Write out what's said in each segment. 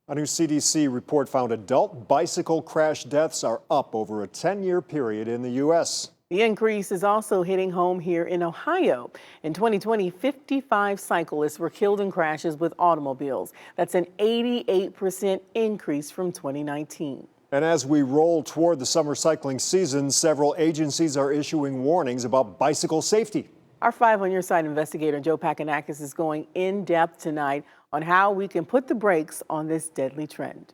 A new CDC report found adult bicycle crash deaths are up over a 10-year period in the U.S. The increase is also hitting home here in Ohio. In 2020, 55 cyclists were killed in crashes with automobiles. That's an 88% increase from 2019. And as we roll toward the summer cycling season, several agencies are issuing warnings about bicycle safety. Our 5 on Your Side investigator Joe Paganakis is going in depth tonight on how we can put the brakes on this deadly trend.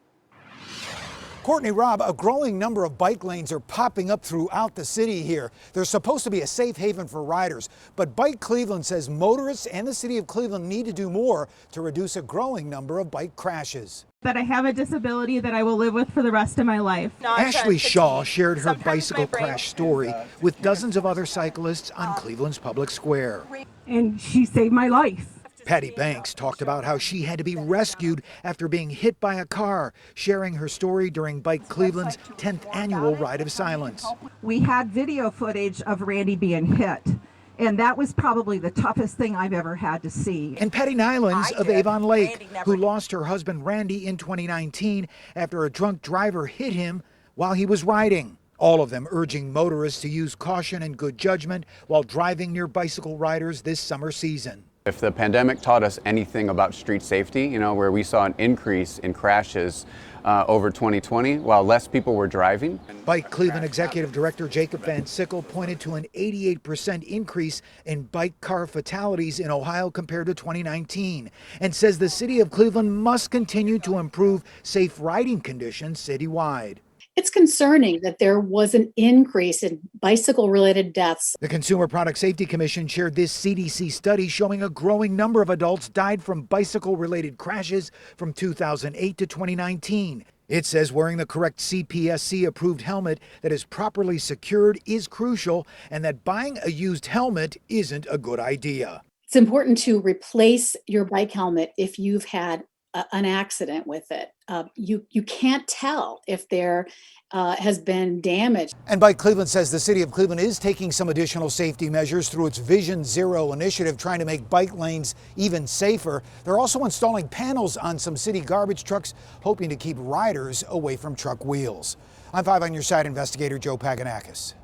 Courtney, Rob, a growing number of bike lanes are popping up throughout the city here. They're supposed to be a safe haven for riders, but Bike Cleveland says motorists and the city of Cleveland need to do more to reduce a growing number of bike crashes. That I have a disability that I will live with for the rest of my life. Ashley Shaw shared her bicycle crash story with dozens of other cyclists on Cleveland's public square. And she saved my life. Patty Banks talked about how she had to be rescued after being hit by a car, sharing her story during Bike Cleveland's 10th annual Ride of Silence. We had video footage of Randy being hit, and that was probably the toughest thing I've ever had to see. And Patty Nylands of Avon Lake, who lost her husband Randy in 2019 after a drunk driver hit him while he was riding. All of them urging motorists to use caution and good judgment while driving near bicycle riders this summer season. If the pandemic taught us anything about street safety, where we saw an increase in crashes over 2020 while less people were driving. Bike Cleveland Executive Director Jacob Van Sickle pointed to an 88% increase in bike car fatalities in Ohio compared to 2019 and says the city of Cleveland must continue to improve safe riding conditions citywide. It's concerning that there was an increase in bicycle-related deaths. The Consumer Product Safety Commission shared this CDC study showing a growing number of adults died from bicycle-related crashes from 2008 to 2019. It says wearing the correct CPSC-approved helmet that is properly secured is crucial, and that buying a used helmet isn't a good idea. It's important to replace your bike helmet if you've had an accident with it. You can't tell if there has been damage. And Bike Cleveland says the city of Cleveland is taking some additional safety measures through its Vision Zero initiative, trying to make bike lanes even safer. They're also installing panels on some city garbage trucks, hoping to keep riders away from truck wheels. I'm 5 on Your Side investigator Joe Paganakis.